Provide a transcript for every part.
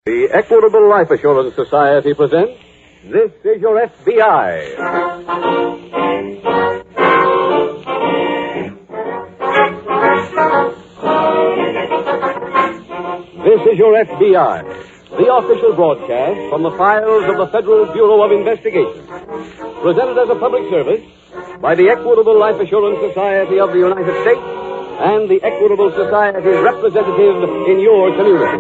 The Equitable Life Assurance Society presents This Is Your F.B.I. This is Your F.B.I., the official broadcast from the files of the Federal Bureau of Investigation. Presented as a public service by the Equitable Life Assurance Society of the United States and the Equitable Society's representative in your community.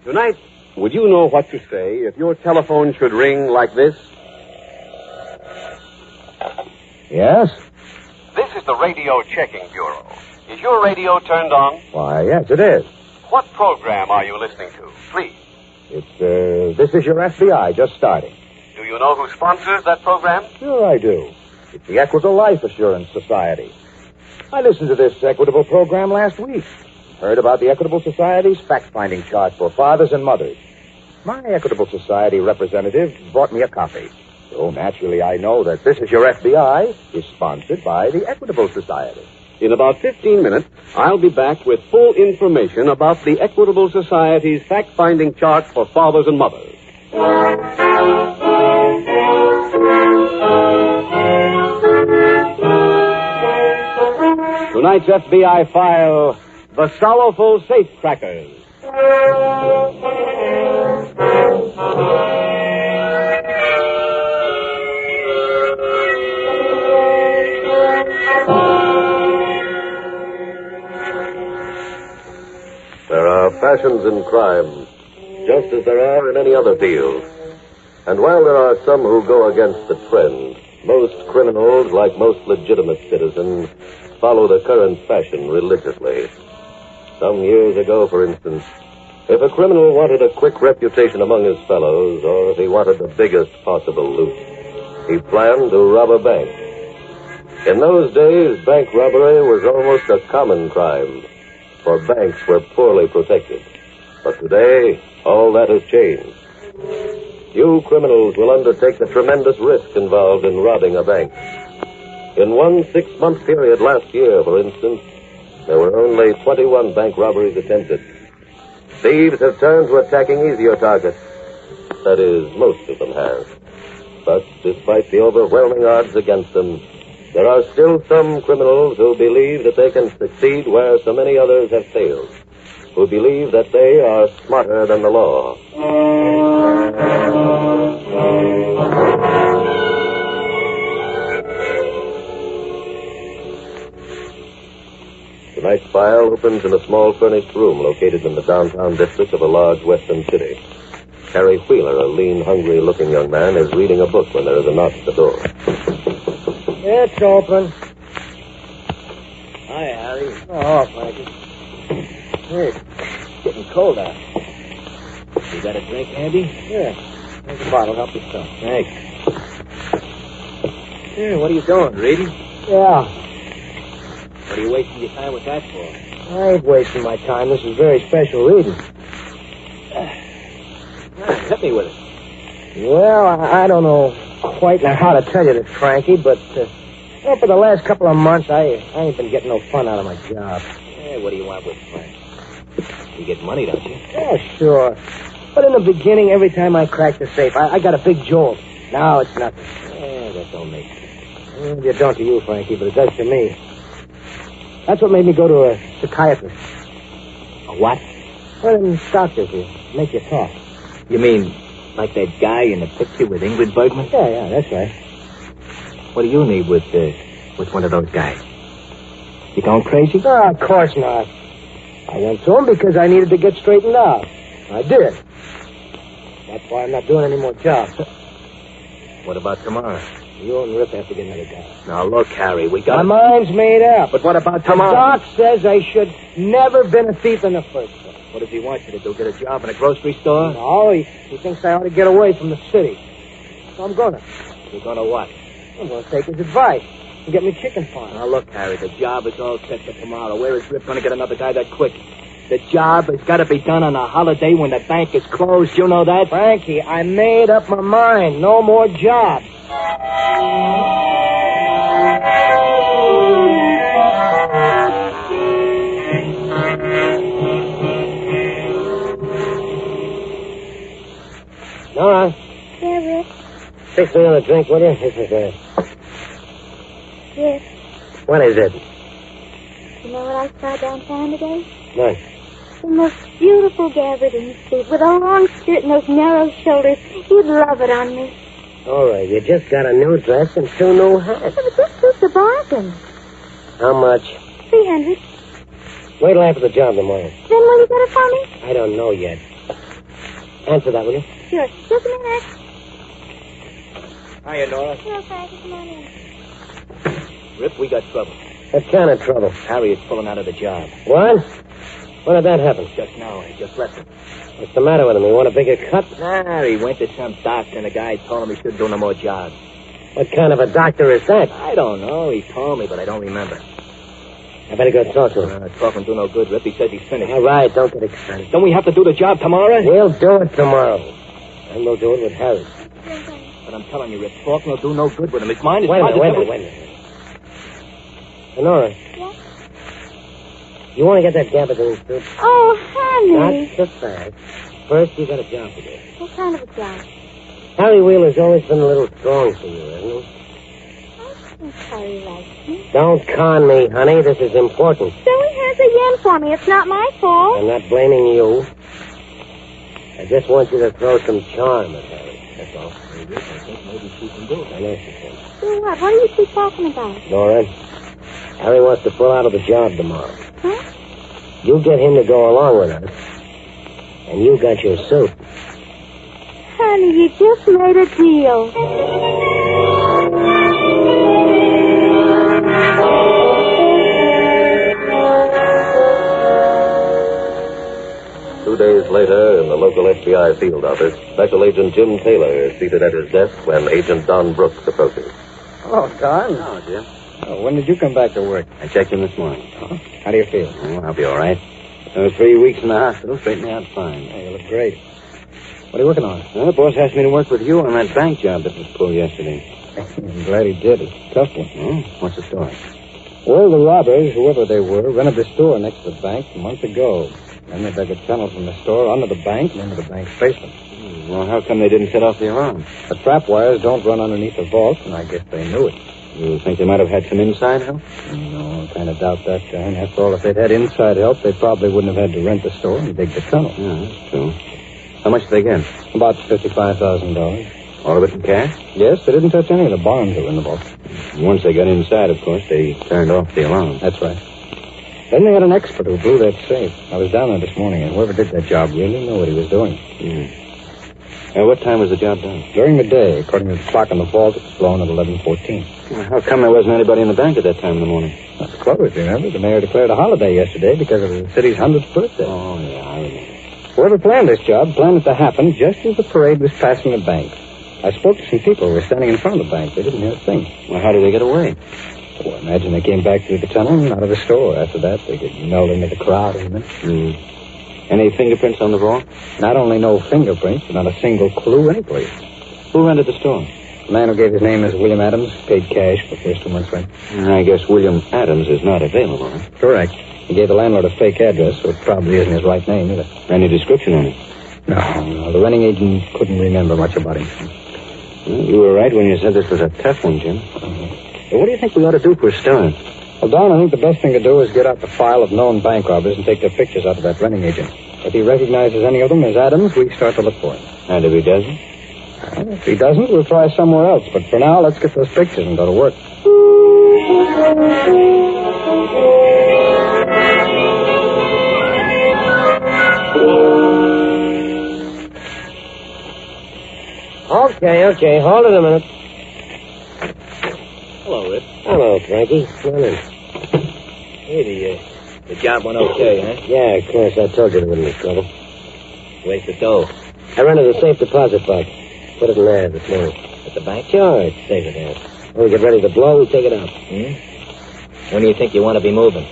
Tonight, would you know what to say if your telephone should ring like this? Yes? This is the Radio Checking Bureau. Is your radio turned on? Why, yes, it is. What program are you listening to? Please. It's, This Is Your F.B.I., just starting. Do you know who sponsors that program? Sure I do. It's the Equitable Life Assurance Society. I listened to this Equitable program last week. Heard about the Equitable Society's fact-finding chart for fathers and mothers. My Equitable Society representative brought me a copy. So naturally I know that This Is Your F.B.I. is sponsored by the Equitable Society. In about 15 minutes, I'll be back with full information about the Equitable Society's fact-finding chart for fathers and mothers. Tonight's FBI file, The Sorrowful Safecrackers. There are passions in crime, just as there are in any other field. And while there are some who go against the trend, most criminals, like most legitimate citizens, follow the current fashion religiously. Some years ago, for instance, if a criminal wanted a quick reputation among his fellows, or if he wanted the biggest possible loot, he planned to rob a bank. In those days, bank robbery was almost a common crime, for banks were poorly protected. But today, all that has changed. Few criminals will undertake the tremendous risk involved in robbing a bank. In one 6-month period last year, for instance, there were only 21 bank robberies attempted. Thieves have turned to attacking easier targets. That is, most of them have. But despite the overwhelming odds against them, there are still some criminals who believe that they can succeed where so many others have failed, who believe that they are smarter than the law. Tonight's file opens in a small furnished room located in the downtown district of a large western city. Harry Wheeler, a lean, hungry-looking young man, is reading a book when there is a knock at the door. It's open. Hi, Harry. Oh, Frankie. Hey, it's getting cold out. You got a drink handy? Yeah. Here's a bottle. Help yourself. Thanks. Hey, what are you doing? Reading? Yeah. What are you wasting your time with that for? I ain't wasting my time. This is very special reading. Hit me with it. Well, I don't know quite how to tell you this, Frankie, but for the last couple of months, I ain't been getting no fun out of my job. Hey, what do you want with Frank? You get money, don't you? Yeah, sure. But in the beginning, every time I cracked the safe, I got a big jolt. Now it's nothing. Yeah, that don't make sense. It don't to you, Frankie, but it does to me. That's what made me go to a psychiatrist. A what? Well, them doctors who make you talk. You mean like that guy in the picture with Ingrid Bergman? Yeah, that's right. What do you need with one of those guys? You going crazy? No, of course not. I went to him because I needed to get straightened out. I did. That's why I'm not doing any more jobs. What about tomorrow? You and Rip have to get another guy. Now, look, Harry, we got... My mind's made up. But what about tomorrow? The doc says I should never been a thief in the first place. What does he want you to do? Get a job in a grocery store? No, he thinks I ought to get away from the city. So I'm gonna. You're gonna what? I'm gonna take his advice and get me chicken farm. Now, look, Harry, the job is all set for tomorrow. Where is Rip gonna get another guy that quick? The job has got to be done on a holiday when the bank is closed. You know that? Frankie, I made up my mind. No more jobs. fix me another drink, will you? This is Yes. What is it? You know what I saw downtown today? What? The most beautiful gabardine suit with a long skirt and those narrow shoulders. You'd love it on me. All right, you just got a new dress and 2 new hats. Yeah, but this suit's a bargain. How much? $300. Wait till after the job tomorrow. Then will you get it for me? I don't know yet. Answer that, will you? Sure. Just a minute. Hiya, Nora. Hello, Frankie. Come on in. Rip, we got trouble. What kind of trouble? Harry is pulling out of the job. What? When did that happen? Just now. I just left him. What's the matter with him? You want a bigger cut? Nah, he went to some doctor, and the guy told him he shouldn't do no more jobs. What kind of a doctor is that? I don't know. He told me, but I don't remember. I better go talk to him. Talking do no good, Rip. He says he's finished. All right, don't get excited. Don't we have to do the job tomorrow? We'll do it tomorrow. And we'll do it with Harry. But I'm telling you, Rip, talking will do no good with him. His mind is... Wait a minute. Honora. Yes? You want to get that gabardine suit? Oh, honey. Not so fast. First, you got a job to do. What kind of a job? Harry Wheeler's always been a little strong for you, hasn't he? I think Harry likes me. Don't con me, honey. This is important. So he has a yen for me. It's not my fault. I'm not blaming you. I just want you to throw some charm at Harry. That's all. I think maybe she can do it. I know she can. Do what? What do you keep talking about? Nora, Harry wants to pull out of the job tomorrow. Huh? You get him to go along with us, and you got your suit. Honey, you just made a deal. 2 days later, in the local F.B.I. field office, Special Agent Jim Taylor is seated at his desk when Agent Don Brooks approaches. Oh, Don. Oh, Jim. Oh, when did you come back to work? I checked him this morning. Oh, how do you feel? Oh, I'll be all right. I was 3 weeks in the hospital, straightened me out fine. Oh, you look great. What are you working on? Well, the boss asked me to work with you on that bank job that was pulled yesterday. I'm glad he did. It's a tough one. Oh, what's the story? Well, the robbers, whoever they were, rented the store next to the bank a month ago. Then they dug a tunnel from the store under the bank and into the bank's basement. Well, how come they didn't set off the alarm? The trap wires don't run underneath the vault, and I guess they knew it. You think they might have had some inside help? No, I kind of doubt that, John. After all, if they'd had inside help, they probably wouldn't have had to rent the store and dig the tunnel. Yeah, that's true. How much did they get? About $55,000. All of it in cash? Yes, they didn't touch any of the bonds that were in the vault. Once they got inside, of course, they turned off the alarm. That's right. Then they had an expert who blew that safe. I was down there this morning, and whoever did that job really knew what he was doing. What time was the job done? During the day, according to the clock on the vault, it was blown at 11:14. Well, how come there wasn't anybody in the bank at that time in the morning? That's closed, remember? The mayor declared a holiday yesterday because of the city's 100th birthday. Oh, yeah, I remember. Whoever planned this job planned it to happen just as the parade was passing the bank. I spoke to some people who were standing in front of the bank. They didn't hear a thing. Well, how did they get away? Oh, I imagine they came back through the tunnel and out of the store. After that, they could meld into the crowd in a minute. Any fingerprints on the vault? Not only no fingerprints, but not a single clue anyplace. Who rented the store? The man who gave his name is William Adams, paid cash for the first 2 months' rent. I guess William Adams is not available, huh? Correct. He gave the landlord a fake address, so it probably isn't his right name either. Any description on it? No. The renting agent couldn't remember much about him. Well, you were right when you said this was a tough one, Jim. What do you think we ought to do for a start? Well, Don, I think the best thing to do is get out the file of known bank robbers and take their pictures out of that renting agent. If he recognizes any of them as Adams, we start to look for him. And if he doesn't? If he doesn't, we'll try somewhere else. But for now, let's get those pictures and go to work. Okay. Hold it a minute. Hello, Rip. Hello, Frankie. Come on in. Hey, the job went okay, huh? Yeah, of course. I told you there wouldn't be trouble. Where's the dough? I rented a safe deposit box. Put it in there this morning. At the bank? Sure, it's safe at that. When we get ready to blow, we take it out. When do you think you want to be moving?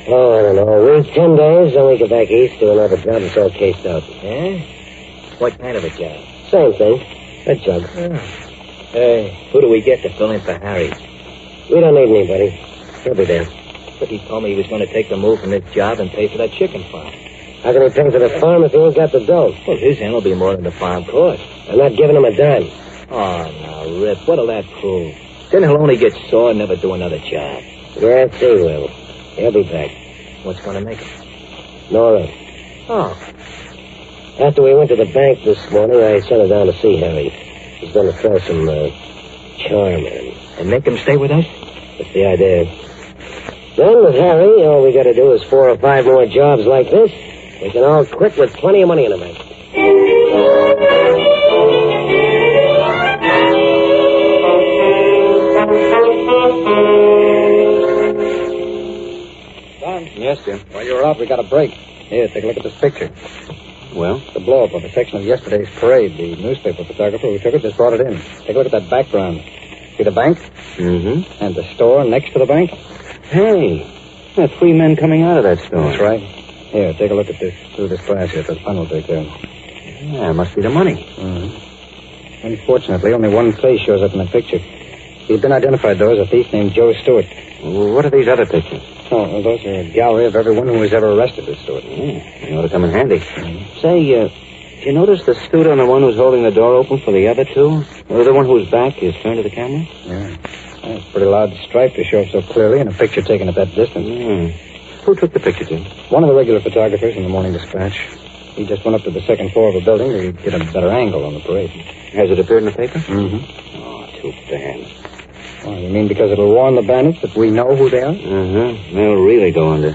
Oh, I don't know. A week, 10 days, then we get back east, do another job, and it's all cased out. Yeah? What kind of a job? Same thing. A jug. Hey, who do we get to fill in for Harry? We don't need anybody. He'll be there. But he told me he was going to take the move from this job and pay for that chicken farm. How can he pay for the farm if he ain't got the dough? Well, his end will be more than the farm cost. I'm not giving him a dime. Oh, now, Rip, what'll that prove? Then he'll only get sore and never do another job. Yes, he will. He'll be back. What's going to make him? Nora. Oh. After we went to the bank this morning, I sent her down to see Harry. He's going to throw some charm in. And make him stay with us? That's the idea. Then with Harry, all we got to do is 4 or 5 more jobs like this. We can all quit with plenty of money in the bank. Don? Yes, Jim. While you were out, we got a break. Here, take a look at this picture. Well? The blow-up of a section of yesterday's parade. The newspaper photographer who took it just brought it in. Take a look at that background. See the bank? Mm-hmm. And the store next to the bank? Hey, there are 3 men coming out of that store. That's right. Here, take a look at this, through this glass here, the funnel right there. Yeah, it must be the money. Mm-hmm. Unfortunately, only one face shows up in the picture. He's been identified, though, as a thief named Joe Stewart. Well, what are these other pictures? Oh, well, those are a gallery of everyone who was ever arrested as Stewart. They ought to come in handy. Mm-hmm. Say, did you notice the suit on the one who's holding the door open for the other 2? Or the one whose back is turned to the camera? Yeah. That's a pretty loud stripe to show up so clearly in a picture taken at that distance. Who took the picture, Jim? One of the regular photographers in the Morning Dispatch. He just went up to the second floor of a building to get a better angle on the parade. Has it appeared in the paper? Mm-hmm. Oh, too bad. Oh, you mean because it'll warn the bandits that we know who they are? Mm-hmm. They'll really go under.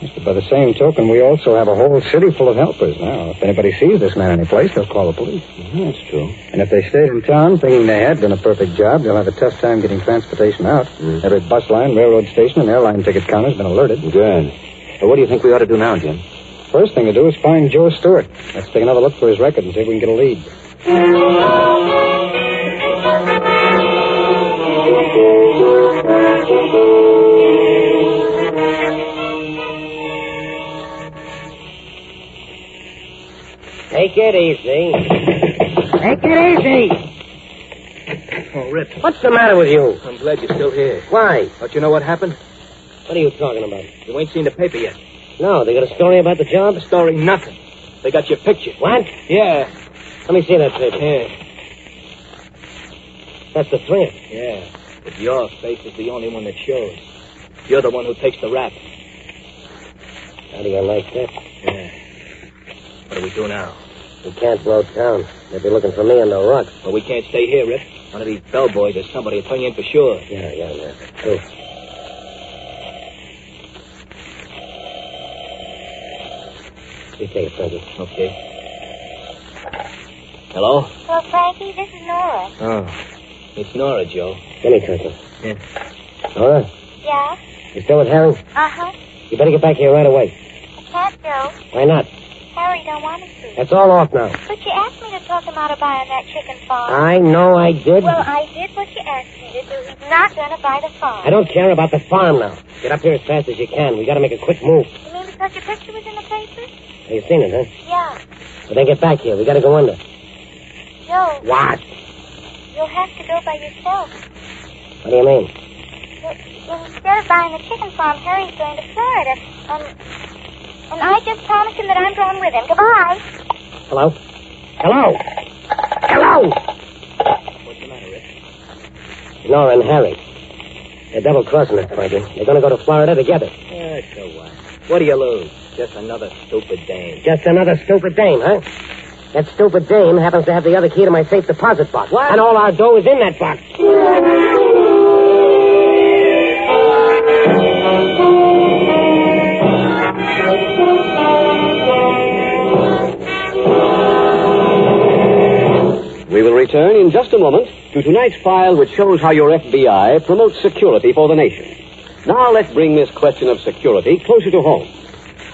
Yes, but by the same token, we also have a whole city full of helpers now. If anybody sees this man anyplace, they'll call the police. Mm-hmm, that's true. And if they stayed in town thinking they had done a perfect job, they'll have a tough time getting transportation out. Mm. Every bus line, railroad station, and airline ticket counter's been alerted. Good. Well, what do you think we ought to do now, Jim? First thing to do is find Joe Stewart. Let's take another look for his record and see if we can get a lead. Take it easy. Take it easy. Oh, Rip. What's the matter with you? I'm glad you're still here. Why? Don't you know what happened? What are you talking about? You ain't seen the paper yet. No, they got a story about the job? The story, nothing. They got your picture. What? Yeah. Let me see that paper. Yeah. That's the threat. Yeah. But your face is the only one that shows. You're the one who takes the rap. How do you like that? Yeah. What do we do now? We can't blow town. They'll be looking for me on the rocks. Well, we can't stay here, Rip. One of these bellboys or somebody will turn you in for sure. Yeah. True. You take it, Frankie. Okay. Hello? Well, Frankie, this is Nora. Oh. It's Nora, Joe. Give me, Frankie. Yeah. Nora, Yeah? you still with Harry? Uh-huh. You better get back here right away. I can't go. Why not? Harry don't want me to. That's all off now. But you asked me to talk him out of buying that chicken farm. I know I did. Well, I did what you asked me to do. He's not going to buy the farm. I don't care about the farm now. Get up here as fast as you can. We got to make a quick move. You mean because your picture was in the paper? Have you seen it, huh? Yeah. Well, then get back here. We got to go under. Joe, What? you'll have to go by yourself. What do you mean? Instead of buying the chicken farm, Harry's going to Florida. And I just promised him that I'm going with him. Goodbye. Hello? Hello? Hello? What's the matter, Rip? Nora and Harry. They're double-crossing us, Frankie. They're going to go to Florida together. Yeah, so what? What do you lose? Just another stupid dame. Just another stupid dame, huh? That stupid dame happens to have the other key to my safe deposit box. What? And all our dough is in that box. We will return in just a moment to tonight's file, which shows how your FBI promotes security for the nation. Now let's bring this question of security closer to home.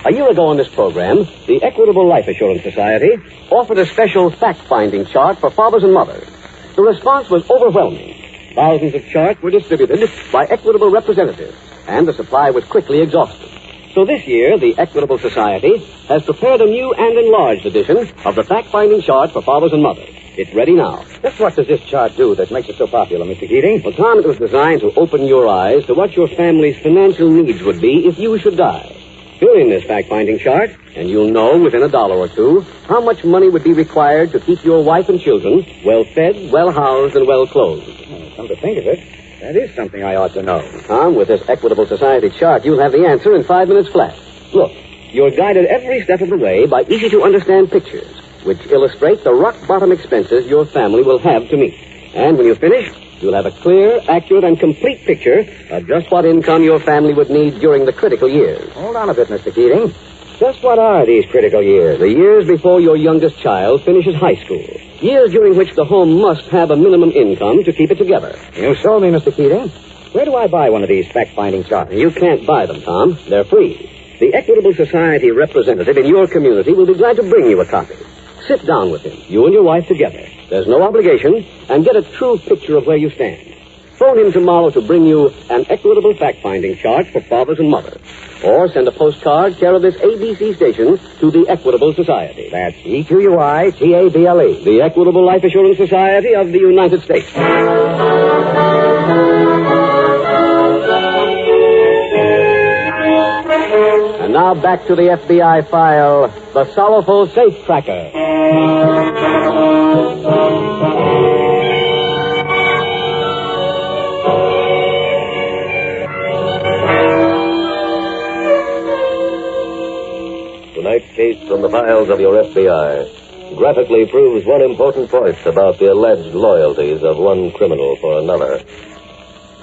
A year ago on this program, the Equitable Life Assurance Society offered a special fact-finding chart for fathers and mothers. The response was overwhelming. Thousands of charts were distributed by Equitable representatives, and the supply was quickly exhausted. So this year, the Equitable Society has prepared a new and enlarged edition of the fact-finding chart for fathers and mothers. It's ready now. Just what does this chart do that makes it so popular, Mr. Keating? Well, Tom, it was designed to open your eyes to what your family's financial needs would be if you should die. Fill in this fact-finding chart, and you'll know within $1 or $2 how much money would be required to keep your wife and children well-fed, well-housed, and well-clothed. Come to think of it, that is something I ought to know. Tom, with this Equitable Society chart, you'll have the answer in 5 minutes flat. Look, you're guided every step of the way by easy-to-understand pictures, which illustrate the rock-bottom expenses your family will have to meet. And when you finish, you'll have a clear, accurate, and complete picture of just what income your family would need during the critical years. Hold on a bit, Mr. Keating. Just what are these critical years? The years before your youngest child finishes high school. Years during which the home must have a minimum income to keep it together. You sold me, Mr. Keating. Where do I buy one of these fact-finding charts? You can't buy them, Tom. They're free. The Equitable Society representative in your community will be glad to bring you a copy. Sit down with him, you and your wife together. There's no obligation, and get a true picture of where you stand. Phone him tomorrow to bring you an Equitable fact-finding chart for fathers and mothers. Or send a postcard care of this ABC station to the Equitable Society. That's EQUITABLE. The Equitable Life Assurance Society of the United States. And now back to the FBI file, the Sorrowful Safecracker. Tonight's case from the files of your FBI graphically proves one important point about the alleged loyalties of one criminal for another.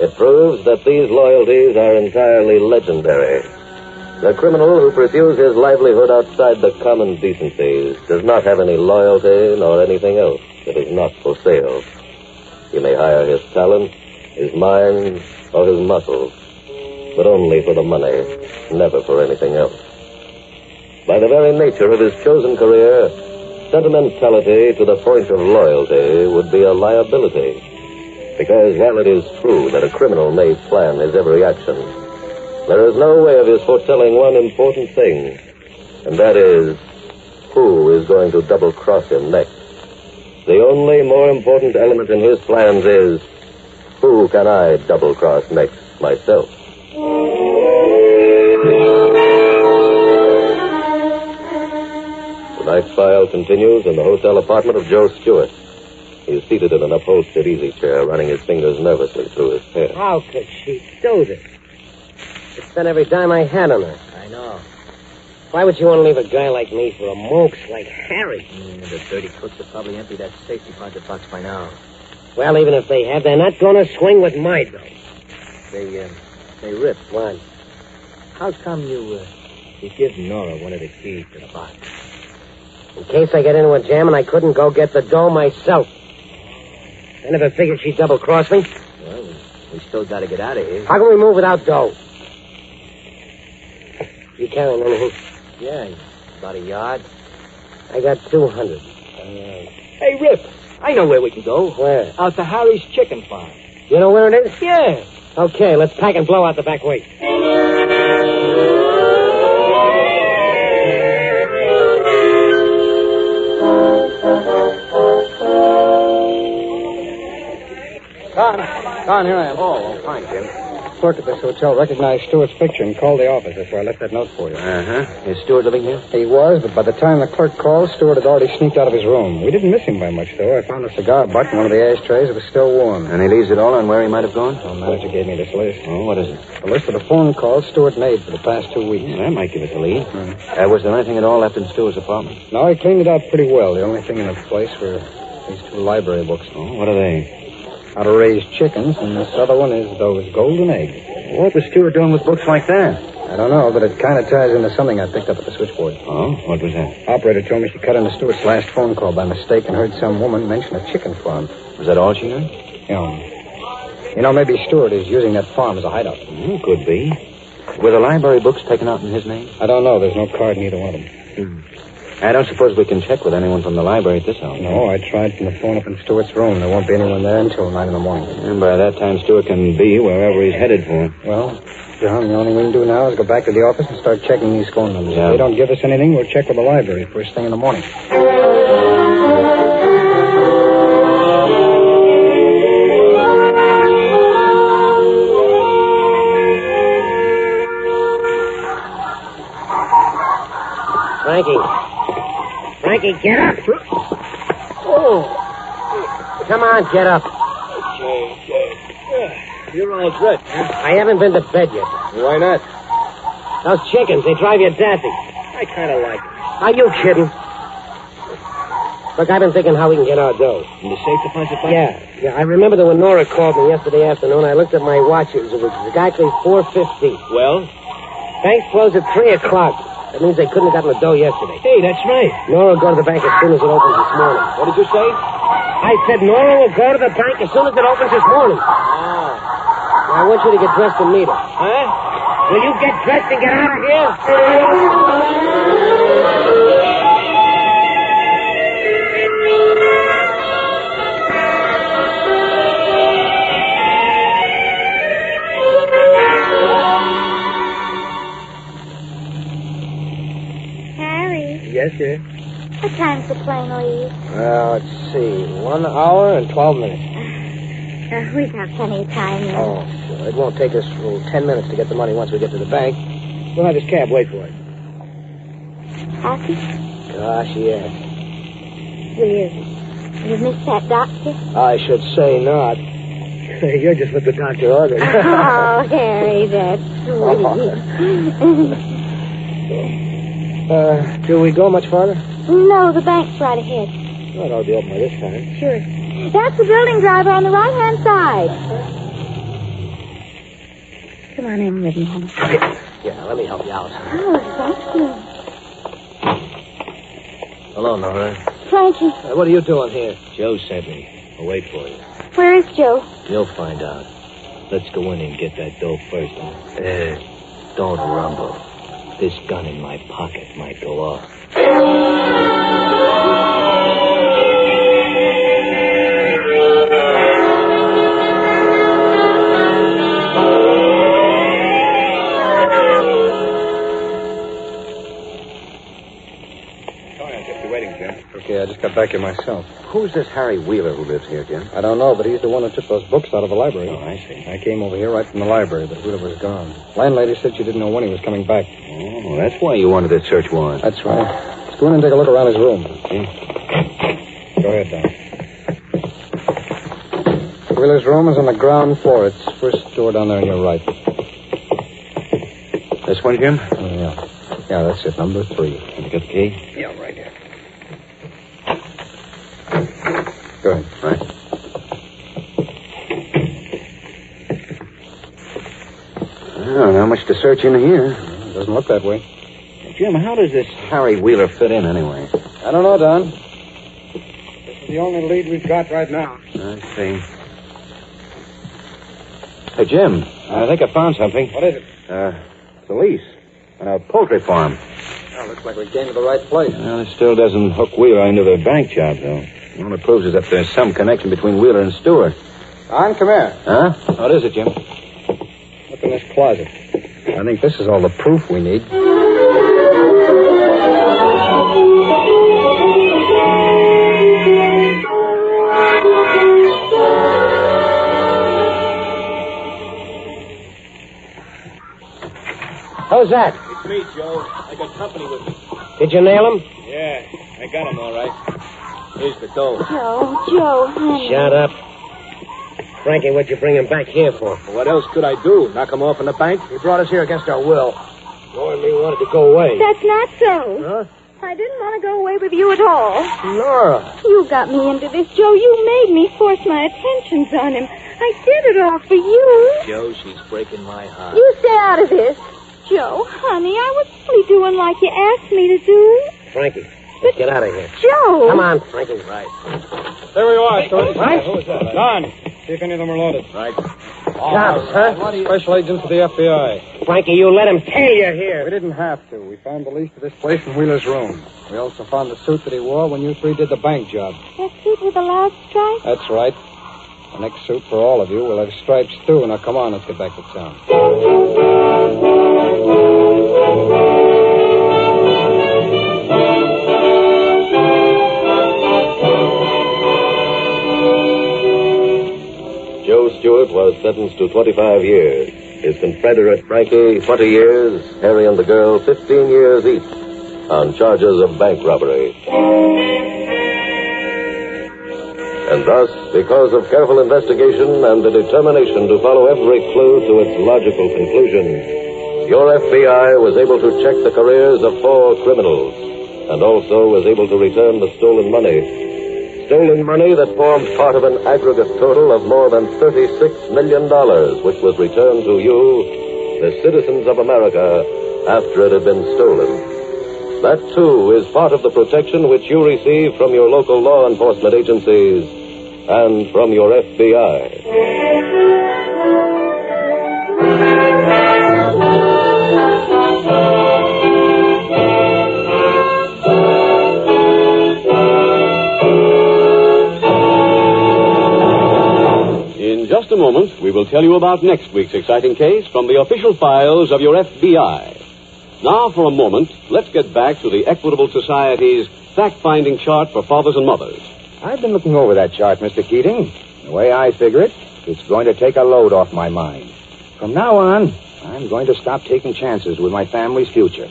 It proves that these loyalties are entirely legendary. The criminal who pursues his livelihood outside the common decencies does not have any loyalty nor anything else that is not for sale. You may hire his talent, his mind, or his muscles, but only for the money, never for anything else. By the very nature of his chosen career, sentimentality to the point of loyalty would be a liability. Because while it is true that a criminal may plan his every action, there is no way of his foretelling one important thing, and that is, who is going to double-cross him next. The only more important element in his plans is, who can I double-cross next myself? Tonight's file continues in the hotel apartment of Joe Stewart. He is seated in an upholstered easy chair, running his fingers nervously through his hair. How could she do this? She spent every dime I had on her. I know. Why would you want to leave a guy like me for a monk's like Harry? The dirty crooks have probably emptied that safety deposit box by now. Well, even if they have, they're not going to swing with my dough. They ripped. What? How come you give Nora one of the keys to the box? In case I get into a jam and I couldn't go get the dough myself. I never figured she'd double-cross me. Well, we still got to get out of here. How can we move without dough? You carrying anything? Yeah, about a yard. I got 200. Hey, Rip, I know where we can go. Where? Out to Harry's chicken farm. You know where it is? Yeah. Okay, let's pack and blow out the back way. Don, here I am. Oh, fine, Jim. Clerk at this hotel recognized Stewart's picture and called the office. That's why I left that note for you. Uh-huh. Is Stewart living here? He was, but by the time the clerk called, Stewart had already sneaked out of his room. We didn't miss him by much, though. I found a cigar butt in one of the ashtrays. It was still warm. Any leads at all on where he might have gone? The manager gave me this list. Oh, what is it? A list of the phone calls Stewart made for the past 2 weeks. That might give us a lead. Was there anything at all left in Stewart's apartment? No, he cleaned it out pretty well. The only thing in the place were these 2 library books. Oh, what are they? How to Raise Chickens, and this other one is Those Golden Eggs. What was Stewart doing with books like that? I don't know, but it kind of ties into something I picked up at the switchboard. Oh, what was that? Operator told me she cut into Stewart's last phone call by mistake and heard some woman mention a chicken farm. Was that all she heard? You know, maybe Stewart is using that farm as a hideout. Could be. Were the library books taken out in his name? I don't know. There's no card in either one of them. I don't suppose we can check with anyone from the library at this hour. No, I tried from the phone up in Stewart's room. There won't be anyone there until 9 in the morning. And by that time, Stewart can be wherever he's headed for. Well, John, the only thing we can do now is go back to the office and start checking these phone numbers. Yeah. If they don't give us anything, we'll check with the library first thing in the morning. Frankie, get up. Oh. Come on, get up. Okay. You're all dressed, huh? I haven't been to bed yet. Why not? Those chickens, they drive you daffy. I kind of like it. Are you kidding? Look, I've been thinking how we can get our dough. In the safe deposit box? Yeah. I remember that when Nora called me yesterday afternoon, I looked at my watches. It was exactly 4:50. Well? Banks closed at 3 o'clock. That means they couldn't have gotten the dough yesterday. Hey, that's right. Nora will go to the bank as soon as it opens this morning. What did you say? I said Nora will go to the bank as soon as it opens this morning. Oh. I want you to get dressed and meet her. Huh? Will you get dressed and get out of here? Yes, sir. What time's the plane leave? Well, let's see. 1 hour and 12 minutes. We've got plenty of time yet. Oh, sure. It won't take us 10 minutes to get the money once we get to the bank. We'll have this cab wait for it. Happy? Gosh, yeah. Will you miss that doctor? I should say not. You're just what the doctor ordered. Oh, Harry, that's sweet. Do we go much farther? No, the bank's right ahead. Well, it ought to be open by this time. Sure. That's the building driver on the right-hand side. Come on in with me, honey. Yeah, let me help you out. Oh, thank you. Hello, Nora. Frankie, What are you doing here? Joe sent me. I'll wait for you. where is Joe? You'll find out. Let's go in and get that dough first, huh? Don't rumble. This gun in my pocket might go off. Sorry, I kept you waiting, Jim. Okay, I just got back here myself. Who's this Harry Wheeler who lives here, Jim? I don't know, but he's the one who took those books out of the library. Oh, I see. I came over here right from the library, but Wheeler was gone. Landlady said she didn't know when he was coming back. Oh, that's why you wanted that search warrant. That's right. Let's go in and take a look around his room. Go ahead, Don. Wheeler's room is on the ground floor. It's first door down there on your right. This one, Jim? Yeah. Yeah, that's it. Number 3. Have you got the key? Yeah, right here. Go ahead. Right. Oh, not much to search in here. It doesn't look that way. Jim, how does this Harry Wheeler fit in anyway? I don't know, Don. This is the only lead we've got right now. I see. Hey, Jim, I think I found something. What is it? It's a lease on a poultry farm. Well, looks like we came to the right place. Well, it still doesn't hook Wheeler into the bank job, though. All it proves is that there's some connection between Wheeler and Stewart. Don, come here. Huh? What is it, Jim? Look in this closet. I think this is all the proof we need. Who's that? It's me, Joe. I got company with me. Did you nail him? Yeah, I got him all right. Here's the dough. Joe, honey. Shut up. Frankie, what'd you bring him back here for? What else could I do? Knock him off in the bank? He brought us here against our will. Nora and me wanted to go away. That's not so. Huh? I didn't want to go away with you at all. Nora. You got me into this, Joe. You made me force my attentions on him. I did it all for you. Joe, she's breaking my heart. You stay out of this. Joe, honey, I was only doing like you asked me to do. Frankie, let's get out of here. Joe! Come on, Frankie. Right. There we are, Stuart. What? Who is that? Don, see if any of them are loaded. Right. Cops, huh? Special agents of the FBI. Frankie, you let him tail you here. We didn't have to. We found the lease to this place in Wheeler's room. We also found the suit that he wore when you 3 did the bank job. That suit with the loud stripe? That's right. The next suit for all of you will have stripes, too. Now, come on, let's get back to town. Joe Stewart was sentenced to 25 years. His confederate Frankie, 20 years. Harry and the girl, 15 years each. on charges of bank robbery. And thus, because of careful investigation and the determination to follow every clue to its logical conclusion, your FBI was able to check the careers of 4 criminals and also was able to return the stolen money. Stolen money that formed part of an aggregate total of more than $36 million, which was returned to you, the citizens of America, after it had been stolen. That, too, is part of the protection which you receive from your local law enforcement agencies and from your FBI. In just a moment, we will tell you about next week's exciting case from the official files of your FBI. Now, for a moment, let's get back to the Equitable Society's fact-finding chart for fathers and mothers. I've been looking over that chart, Mr. Keating. The way I figure it, it's going to take a load off my mind. From now on, I'm going to stop taking chances with my family's future.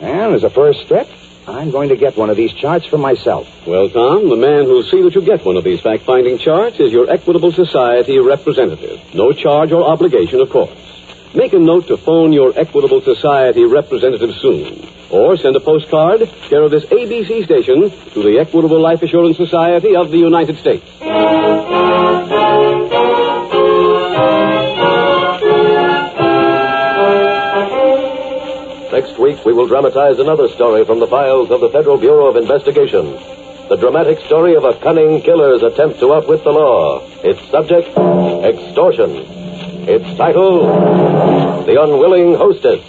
And as a first step, I'm going to get one of these charts for myself. Well, Tom, the man who'll see that you get one of these fact-finding charts is your Equitable Society representative. No charge or obligation, of course. Make a note to phone your Equitable Society representative soon. Or send a postcard, care of this ABC station, to the Equitable Life Assurance Society of the United States. Next week, we will dramatize another story from the files of the Federal Bureau of Investigation. The dramatic story of a cunning killer's attempt to outwit the law. Its subject, extortion. Its title, The Unwilling Hostess.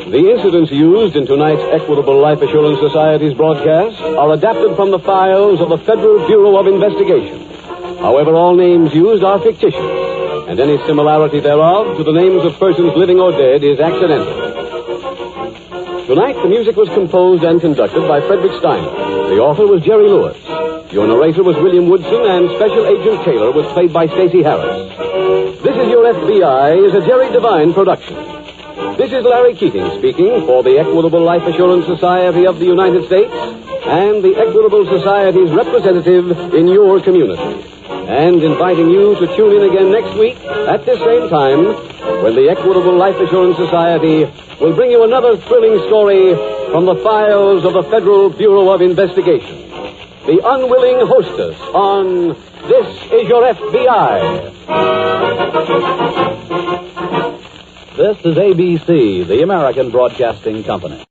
The incidents used in tonight's Equitable Life Assurance Society's broadcast are adapted from the files of the Federal Bureau of Investigation. However, all names used are fictitious, and any similarity thereof to the names of persons living or dead is accidental. Tonight, the music was composed and conducted by Frederick Steiner. The author was Jerry Lewis. Your narrator was William Woodson, and Special Agent Taylor was played by Stacy Harris. This Is Your FBI is a Jerry Devine production. This is Larry Keating speaking for the Equitable Life Assurance Society of the United States and the Equitable Society's representative in your community. And inviting you to tune in again next week at this same time when the Equitable Life Assurance Society will bring you another thrilling story from the files of the Federal Bureau of Investigation. The Unwilling Hostess on This Is Your FBI. This is ABC, the American Broadcasting Company.